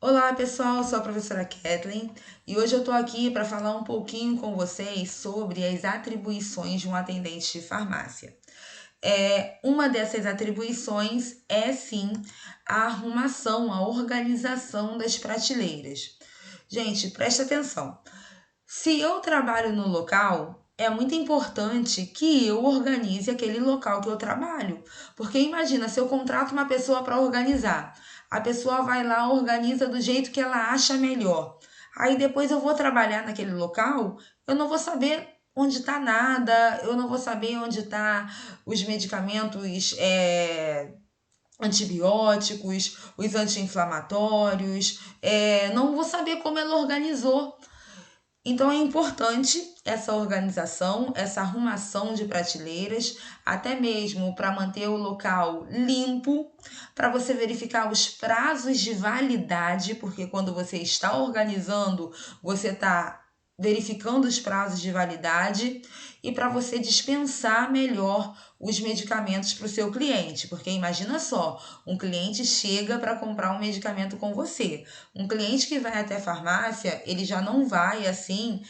Olá pessoal, eu sou a professora Kathleen e hoje eu estou aqui para falar um pouquinho com vocês sobre as atribuições de um atendente de farmácia. Uma dessas atribuições é sim a arrumação, a organização das prateleiras. Gente, presta atenção. Se eu trabalho no local, é muito importante que eu organize aquele local que eu trabalho. Porque imagina, se eu contrato uma pessoa para organizar, a pessoa vai lá, organiza do jeito que ela acha melhor. Aí depois eu vou trabalhar naquele local, eu não vou saber onde está nada, eu não vou saber onde está os medicamentos antibióticos, os anti-inflamatórios, não vou saber como ela organizou. Então é importante essa organização, essa arrumação de prateleiras, até mesmo para manter o local limpo, para você verificar os prazos de validade, porque quando você está organizando, você está verificando os prazos de validade e para você dispensar melhor os medicamentos para o seu cliente, porque imagina só, um cliente chega para comprar um medicamento com você. Um cliente que vai até a farmácia, ele já não vai assim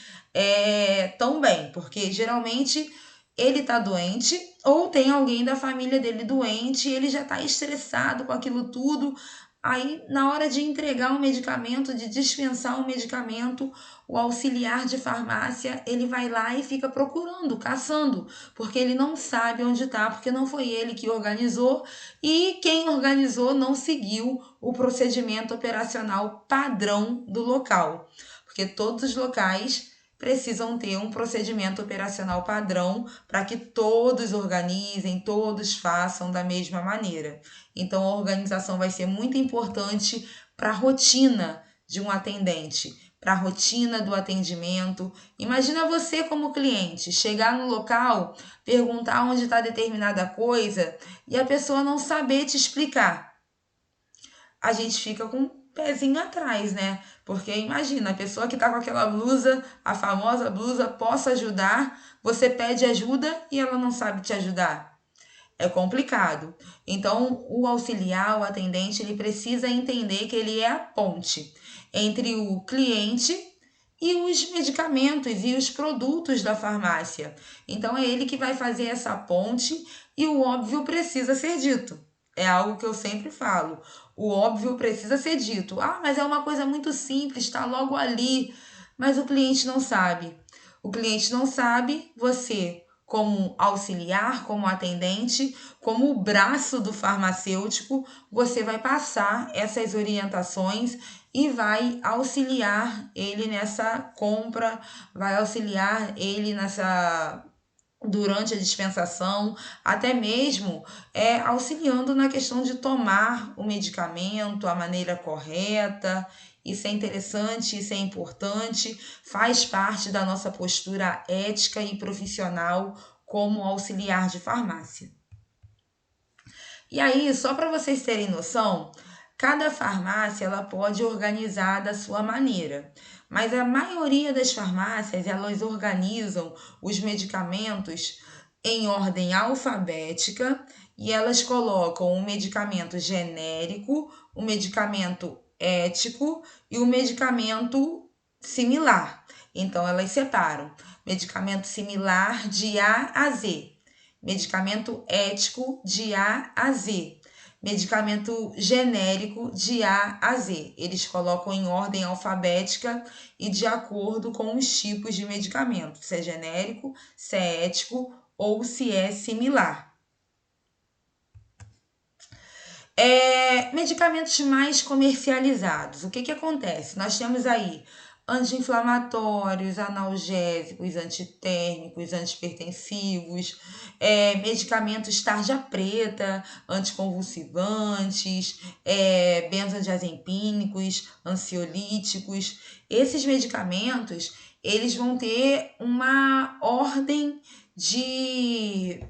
tão bem, porque geralmente ele tá doente ou tem alguém da família dele doente e ele já tá estressado com aquilo tudo. Aí, na hora de entregar um medicamento, de dispensar um medicamento, o auxiliar de farmácia, ele vai lá e fica procurando, caçando, porque ele não sabe onde está, porque não foi ele que organizou e quem organizou não seguiu o procedimento operacional padrão do local, porque todos os locais precisam ter um procedimento operacional padrão para que todos organizem, todos façam da mesma maneira. Então, a organização vai ser muito importante para a rotina de um atendente, para a rotina do atendimento. Imagina você como cliente chegar no local, perguntar onde está determinada coisa e a pessoa não saber te explicar. A gente fica com um pezinho atrás, né? Porque imagina, a pessoa que tá com aquela blusa, a famosa blusa, posso ajudar, você pede ajuda e ela não sabe te ajudar. É complicado. Então, o auxiliar, o atendente, ele precisa entender que ele é a ponte entre o cliente e os medicamentos e os produtos da farmácia. Então, é ele que vai fazer essa ponte e o óbvio precisa ser dito. É algo que eu sempre falo. O óbvio precisa ser dito. Ah, mas é uma coisa muito simples, está logo ali. Mas o cliente não sabe. O cliente não sabe, você, como auxiliar, como atendente, como o braço do farmacêutico, você vai passar essas orientações e vai auxiliar ele nessa compra, vai auxiliar ele nessa durante a dispensação, até mesmo auxiliando na questão de tomar o medicamento, a maneira correta. Isso é interessante, isso é importante, faz parte da nossa postura ética e profissional como auxiliar de farmácia. E aí, só para vocês terem noção, cada farmácia ela pode organizar da sua maneira, mas a maioria das farmácias elas organizam os medicamentos em ordem alfabética e elas colocam o medicamento genérico, o medicamento ético e o medicamento similar. Então elas separam medicamento similar de A a Z, medicamento ético de A a Z, medicamento genérico de A a Z. Eles colocam em ordem alfabética e de acordo com os tipos de medicamento, se é genérico, se é ético ou se é similar. Medicamentos mais comercializados. O que acontece? Nós temos aí anti-inflamatórios, analgésicos, antitérmicos, antipertensivos, medicamentos tarja preta, anticonvulsivantes, benzodiazepínicos, ansiolíticos. Esses medicamentos, eles vão ter uma ordem de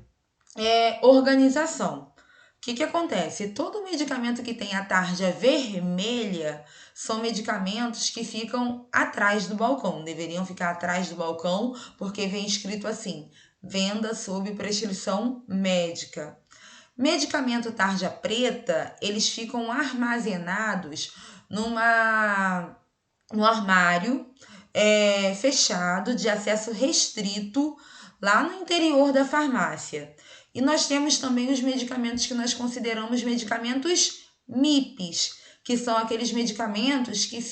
organização. O que acontece? Todo medicamento que tem a tarja vermelha são medicamentos que ficam atrás do balcão, deveriam ficar atrás do balcão, porque vem escrito assim: venda sob prescrição médica. Medicamento tarja preta, eles ficam armazenados no armário fechado, de acesso restrito, lá no interior da farmácia. E nós temos também os medicamentos que nós consideramos medicamentos MIPs, que são aqueles medicamentos que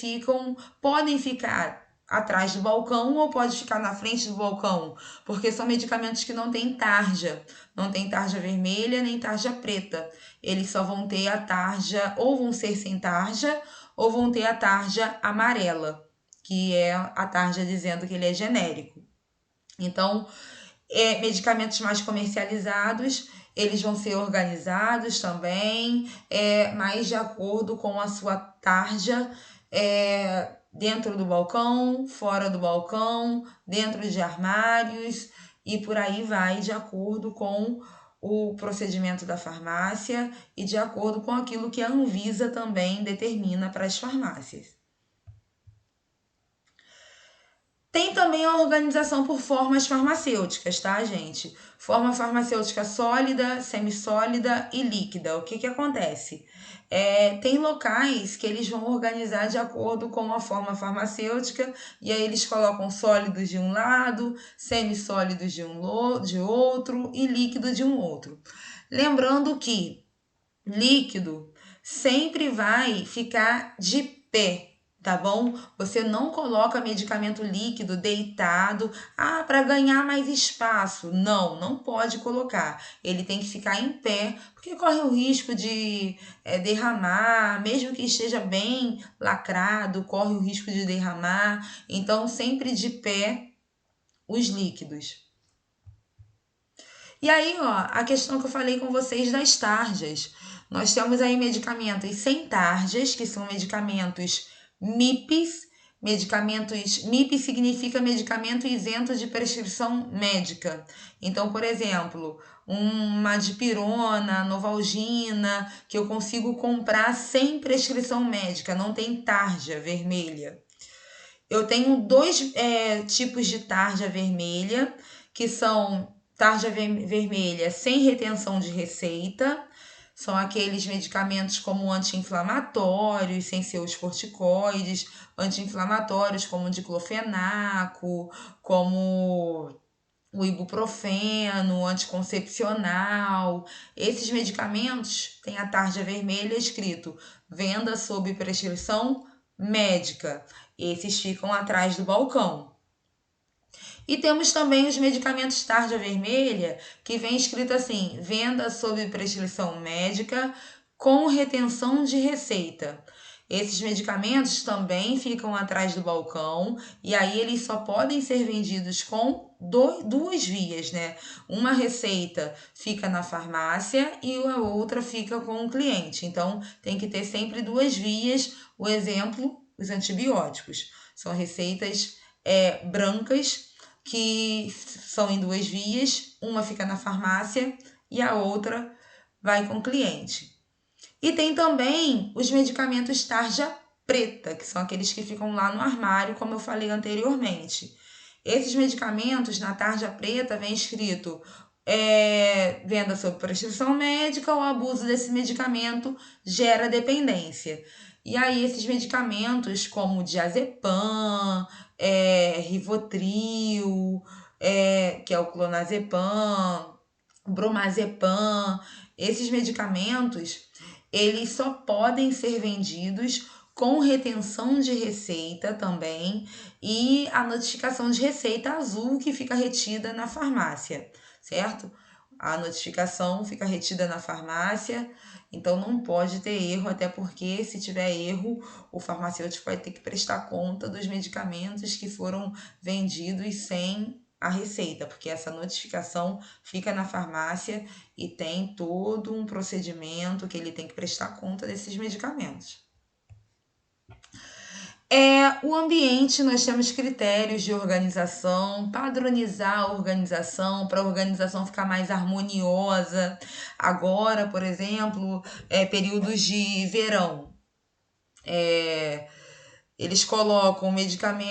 podem ficar atrás do balcão ou pode ficar na frente do balcão, porque são medicamentos que não têm tarja, não tem tarja vermelha nem tarja preta. Eles só vão ter a tarja, ou vão ser sem tarja, ou vão ter a tarja amarela, que é a tarja dizendo que ele é genérico. Então, medicamentos mais comercializados, eles vão ser organizados também, mais de acordo com a sua tarja, dentro do balcão, fora do balcão, dentro de armários e por aí vai, de acordo com o procedimento da farmácia e de acordo com aquilo que a Anvisa também determina para as farmácias. Tem também a organização por formas farmacêuticas, tá, gente? Forma farmacêutica sólida, semissólida e líquida. O que acontece? Tem locais que eles vão organizar de acordo com a forma farmacêutica e aí eles colocam sólidos de um lado, semissólidos de outro e líquido de um outro. Lembrando que líquido sempre vai ficar de pé, tá bom? Você não coloca medicamento líquido deitado, para ganhar mais espaço. Não pode colocar. Ele tem que ficar em pé, porque corre o risco de derramar, mesmo que esteja bem lacrado, corre o risco de derramar. Então, sempre de pé os líquidos. E aí, a questão que eu falei com vocês das tarjas. Nós temos aí medicamentos sem tarjas, que são medicamentos MIPs. MIP significa medicamento isento de prescrição médica. Então, por exemplo, uma dipirona, novalgina, que eu consigo comprar sem prescrição médica, não tem tarja vermelha. Eu tenho 2 tipos de tarja vermelha, que são tarja vermelha sem retenção de receita, são aqueles medicamentos como anti-inflamatórios, sem ser os corticoides, anti-inflamatórios como o diclofenaco, como o ibuprofeno, anticoncepcional. Esses medicamentos têm a tarja vermelha escrito venda sob prescrição médica. Esses ficam atrás do balcão. E temos também os medicamentos tarja vermelha, que vem escrito assim, venda sob prescrição médica com retenção de receita. Esses medicamentos também ficam atrás do balcão e aí eles só podem ser vendidos com 2 vias, né? Uma receita fica na farmácia e a outra fica com o cliente. Então, tem que ter sempre 2 vias. O exemplo, os antibióticos. São receitas brancas que são em 2 vias, uma fica na farmácia e a outra vai com o cliente. E tem também os medicamentos tarja preta, que são aqueles que ficam lá no armário, como eu falei anteriormente. Esses medicamentos, na tarja preta, vem escrito venda sob prescrição médica, o abuso desse medicamento gera dependência. E aí esses medicamentos como diazepam, Rivotril, que é o clonazepam, bromazepam, esses medicamentos, eles só podem ser vendidos com retenção de receita também e a notificação de receita azul que fica retida na farmácia, certo? A notificação fica retida na farmácia, então não pode ter erro, até porque se tiver erro, o farmacêutico vai ter que prestar conta dos medicamentos que foram vendidos sem a receita, porque essa notificação fica na farmácia e tem todo um procedimento que ele tem que prestar conta desses medicamentos. O ambiente, nós temos critérios de organização, padronizar a organização, para a organização ficar mais harmoniosa. Agora, por exemplo, períodos de verão. Eles colocam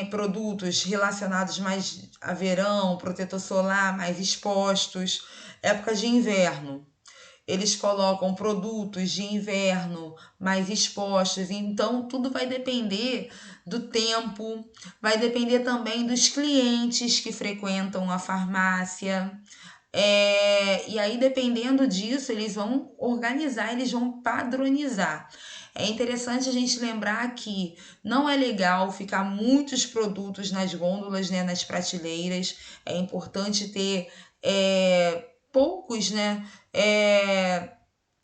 produtos relacionados mais a verão, protetor solar mais expostos. Época de inverno, eles colocam produtos de inverno mais expostos, então tudo vai depender do tempo, vai depender também dos clientes que frequentam a farmácia. E aí, dependendo disso, eles vão organizar, eles vão padronizar. É interessante a gente lembrar que não é legal ficar muitos produtos nas gôndolas, né, nas prateleiras. É importante ter poucos, né?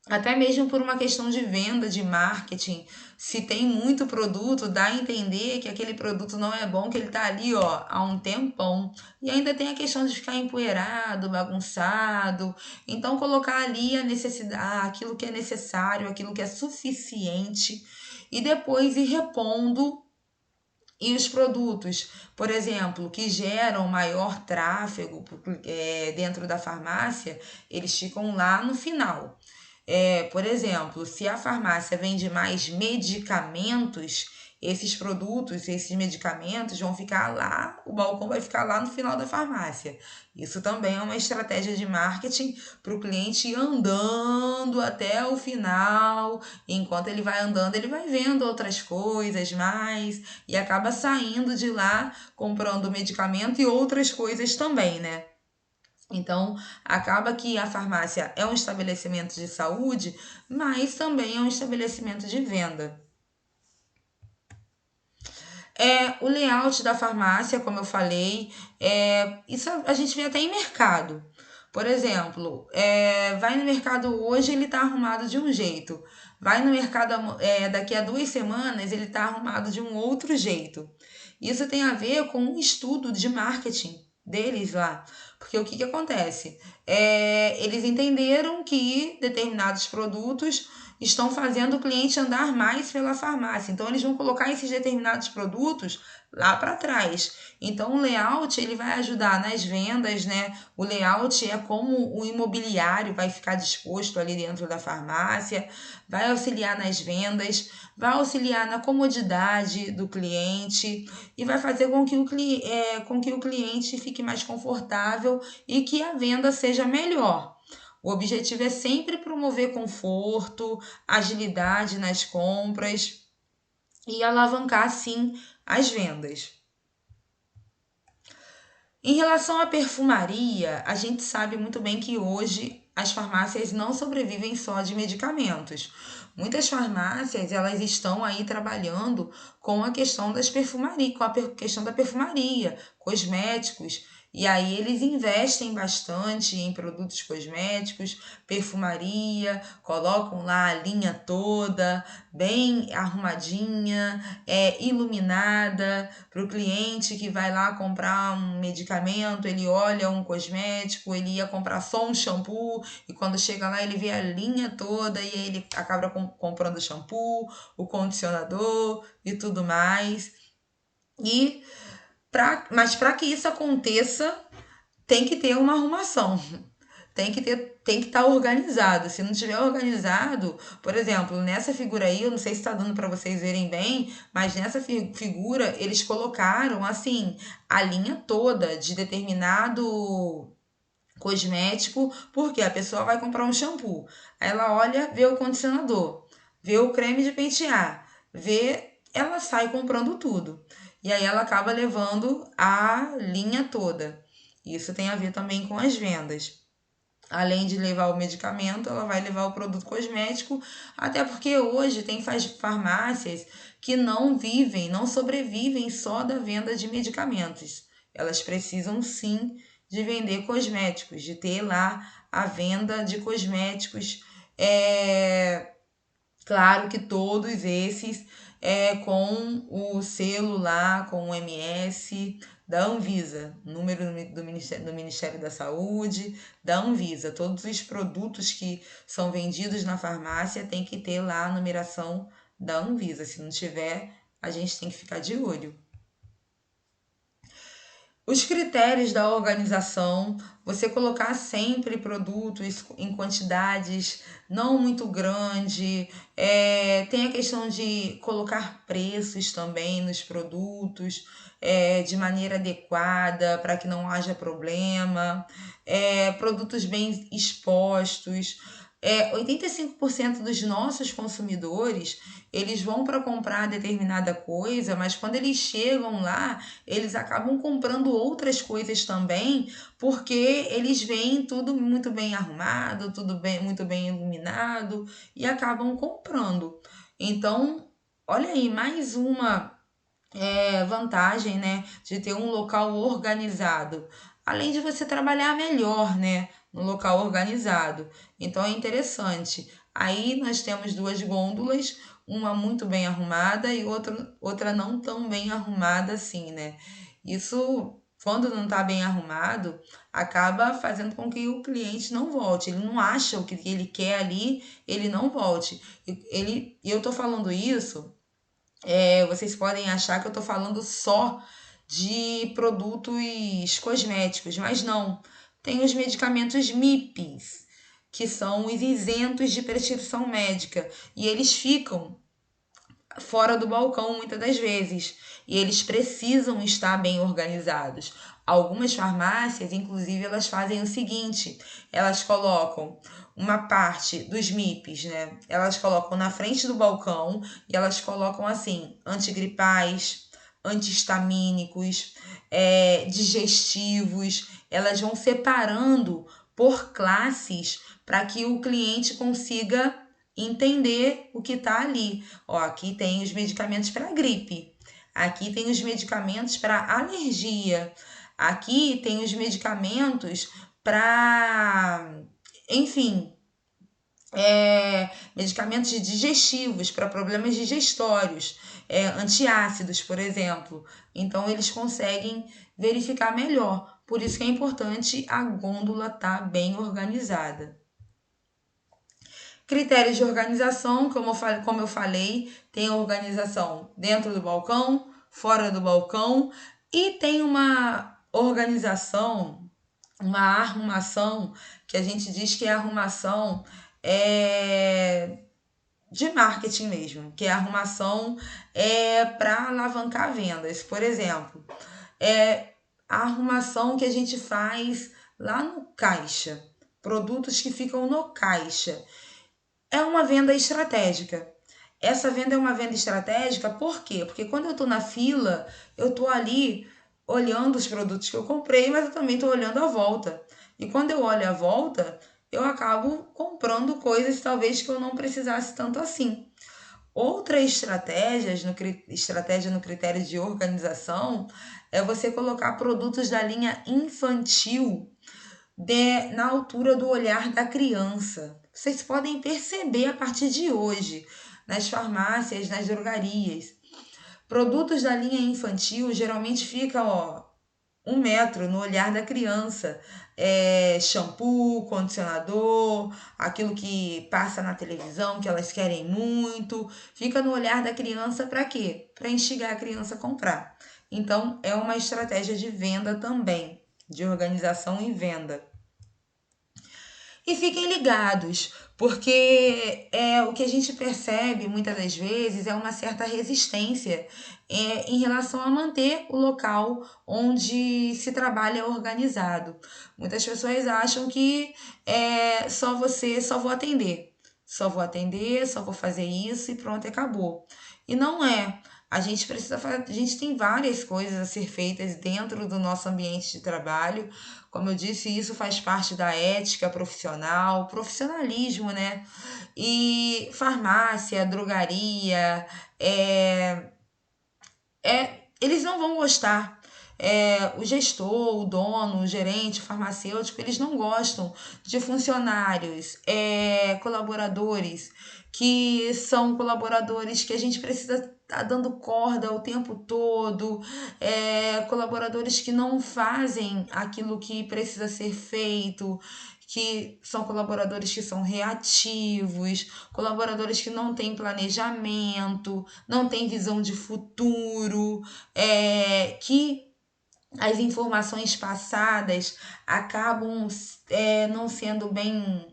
Até mesmo por uma questão de venda, de marketing. Se tem muito produto, dá a entender que aquele produto não é bom, que ele tá ali, ó, há um tempão. E ainda tem a questão de ficar empoeirado, bagunçado. Então, colocar ali a necessidade, aquilo que é necessário, aquilo que é suficiente, e depois ir repondo. E os produtos, por exemplo, que geram maior tráfego dentro da farmácia, eles ficam lá no final. Por exemplo, se a farmácia vende mais medicamentos, esses produtos, esses medicamentos vão ficar lá, o balcão vai ficar lá no final da farmácia. Isso também é uma estratégia de marketing para o cliente ir andando até o final. Enquanto ele vai andando, ele vai vendo outras coisas mais e acaba saindo de lá comprando medicamento e outras coisas também, né? Então, acaba que a farmácia é um estabelecimento de saúde, mas também é um estabelecimento de venda. O layout da farmácia, como eu falei, isso a gente vê até em mercado. Por exemplo, vai no mercado hoje, ele está arrumado de um jeito. Vai no mercado daqui a 2 semanas, ele está arrumado de um outro jeito. Isso tem a ver com um estudo de marketing deles lá. Porque o que acontece? Eles entenderam que determinados produtos estão fazendo o cliente andar mais pela farmácia. Então, eles vão colocar esses determinados produtos lá para trás. Então, o layout ele vai ajudar nas vendas, né? O layout é como o imobiliário vai ficar disposto ali dentro da farmácia, vai auxiliar nas vendas, vai auxiliar na comodidade do cliente e vai fazer com que o cliente fique mais confortável e que a venda seja melhor. O objetivo é sempre promover conforto, agilidade nas compras e alavancar, sim, as vendas. Em relação à perfumaria, a gente sabe muito bem que hoje as farmácias não sobrevivem só de medicamentos. Muitas farmácias elas estão aí trabalhando com a questão das perfumarias, com a questão da perfumaria, cosméticos. E aí eles investem bastante em produtos cosméticos, perfumaria, colocam lá a linha toda, bem arrumadinha, iluminada, para o cliente que vai lá comprar um medicamento, ele olha um cosmético, ele ia comprar só um shampoo, e quando chega lá ele vê a linha toda, e aí ele acaba comprando o shampoo, o condicionador e tudo mais. Mas para que isso aconteça, tem que ter uma arrumação. Tem que estar organizado. Se não tiver organizado, por exemplo, nessa figura aí, eu não sei se está dando para vocês verem bem, mas nessa figura eles colocaram assim a linha toda de determinado cosmético, porque a pessoa vai comprar um shampoo, aí ela olha, vê o condicionador, vê o creme de pentear, ela sai comprando tudo. E aí ela acaba levando a linha toda. Isso tem a ver também com as vendas. Além de levar o medicamento, ela vai levar o produto cosmético, até porque hoje tem farmácias que não sobrevivem só da venda de medicamentos. Elas precisam sim de vender cosméticos, de ter lá a venda de cosméticos. Claro que todos esses com o selo lá, com o MS da Anvisa, número do Ministério da Saúde, da Anvisa. Todos os produtos que são vendidos na farmácia tem que ter lá a numeração da Anvisa. Se não tiver, a gente tem que ficar de olho. Os critérios da organização, você colocar sempre produtos em quantidades não muito grande, tem a questão de colocar preços também nos produtos de maneira adequada para que não haja problema, produtos bem expostos, 85% dos nossos consumidores, eles vão para comprar determinada coisa, mas quando eles chegam lá, eles acabam comprando outras coisas também, porque eles veem tudo muito bem arrumado, tudo bem, muito bem iluminado e acabam comprando. Então, olha aí, mais uma vantagem, né, de ter um local organizado. Além de você trabalhar melhor, né, no local organizado. Então é interessante. Aí nós temos duas gôndolas, uma muito bem arrumada e outra não tão bem arrumada assim, né? Isso, quando não está bem arrumado, acaba fazendo com que o cliente não volte. Ele não acha o que ele quer ali, ele não volte. E eu tô falando isso, vocês podem achar que eu estou falando só de produtos cosméticos, mas não. Tem os medicamentos MIPs, que são os isentos de prescrição médica, e eles ficam fora do balcão muitas das vezes, e eles precisam estar bem organizados. Algumas farmácias, inclusive, elas fazem o seguinte: elas colocam uma parte dos MIPs, né? Elas colocam na frente do balcão e elas colocam assim: antigripais, antihistamínicos, digestivos. Elas vão separando por classes para que o cliente consiga entender o que está ali. Ó, aqui tem os medicamentos para gripe, aqui tem os medicamentos para alergia, aqui tem os medicamentos para, enfim, medicamentos digestivos para problemas digestórios, antiácidos, por exemplo. Então, eles conseguem verificar melhor. Por isso que é importante a gôndola estar bem organizada. Critérios de organização, como eu falei, tem a organização dentro do balcão, fora do balcão, e tem uma organização, uma arrumação, que a gente diz que é arrumação de marketing mesmo, que é a arrumação para alavancar vendas. Por exemplo, a arrumação que a gente faz lá no caixa, produtos que ficam no caixa. É uma venda estratégica. Essa venda é uma venda estratégica por quê? Porque quando eu estou na fila, eu estou ali olhando os produtos que eu comprei, mas eu também estou olhando a volta. E quando eu olho a volta, eu acabo comprando coisas talvez que eu não precisasse tanto assim. Outra estratégia no critério de organização é você colocar produtos da linha infantil na altura do olhar da criança. Vocês podem perceber a partir de hoje, nas farmácias, nas drogarias. Produtos da linha infantil geralmente ficam 1 metro no olhar da criança. Shampoo, condicionador, aquilo que passa na televisão, que elas querem muito. Fica no olhar da criança para quê? Para instigar a criança a comprar. Então, é uma estratégia de venda também, de organização e venda. E fiquem ligados, porque o que a gente percebe muitas das vezes é uma certa resistência em relação a manter o local onde se trabalha organizado. Muitas pessoas acham que só vou atender, só vou fazer isso e pronto, acabou. E não é. A gente tem várias coisas a ser feitas dentro do nosso ambiente de trabalho. Como eu disse, isso faz parte da ética profissional, profissionalismo, né? E farmácia, drogaria, eles não vão gostar. O gestor, o dono, o gerente, o farmacêutico, eles não gostam de funcionários, colaboradores, que são colaboradores que a gente precisa estar dando corda o tempo todo, colaboradores que não fazem aquilo que precisa ser feito, que são colaboradores que são reativos, colaboradores que não têm planejamento, não têm visão de futuro, que as informações passadas acabam não sendo bem.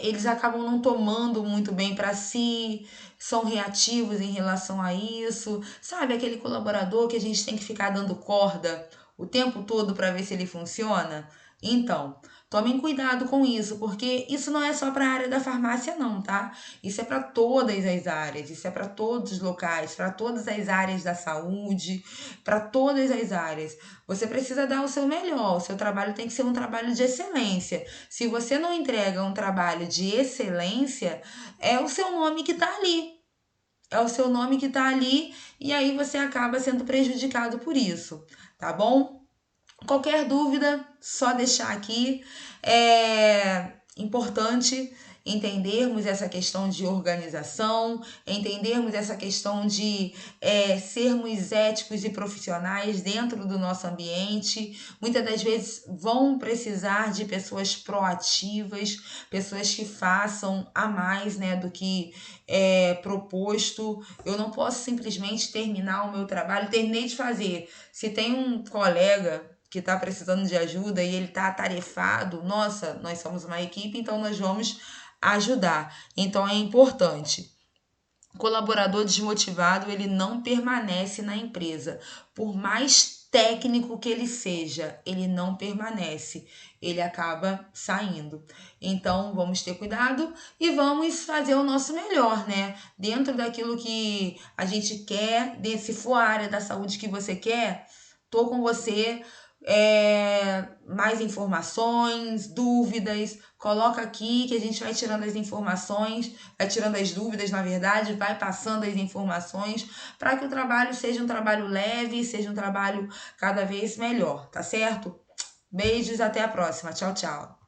Eles acabam não tomando muito bem para si, são reativos em relação a isso. Sabe aquele colaborador que a gente tem que ficar dando corda o tempo todo para ver se ele funciona? Então, Tomem cuidado com isso, porque isso não é só para a área da farmácia não, tá? Isso é para todas as áreas, isso é para todos os locais, para todas as áreas da saúde, para todas as áreas. Você precisa dar o seu melhor, o seu trabalho tem que ser um trabalho de excelência. Se você não entrega um trabalho de excelência, é o seu nome que está ali. É o seu nome que está ali e aí você acaba sendo prejudicado por isso, tá bom? Qualquer dúvida, só deixar aqui. É importante entendermos essa questão de organização, entendermos essa questão de sermos éticos e profissionais dentro do nosso ambiente. Muitas das vezes vão precisar de pessoas proativas, pessoas que façam a mais, né, do que é proposto. Eu não posso simplesmente terminar o meu trabalho, terminei de fazer. Se tem um colega que está precisando de ajuda e ele está atarefado, nossa, nós somos uma equipe, então nós vamos ajudar. Então é importante. Colaborador desmotivado, ele não permanece na empresa. Por mais técnico que ele seja, ele não permanece. Ele acaba saindo. Então, vamos ter cuidado e vamos fazer o nosso melhor, né? Dentro daquilo que a gente quer, se for a área da saúde que você quer, tô com você. Mais informações, dúvidas, coloca aqui que a gente vai tirando as informações, vai tirando as dúvidas, na verdade, vai passando as informações para que o trabalho seja um trabalho leve, seja um trabalho cada vez melhor, tá certo? Beijos, até a próxima. Tchau, tchau.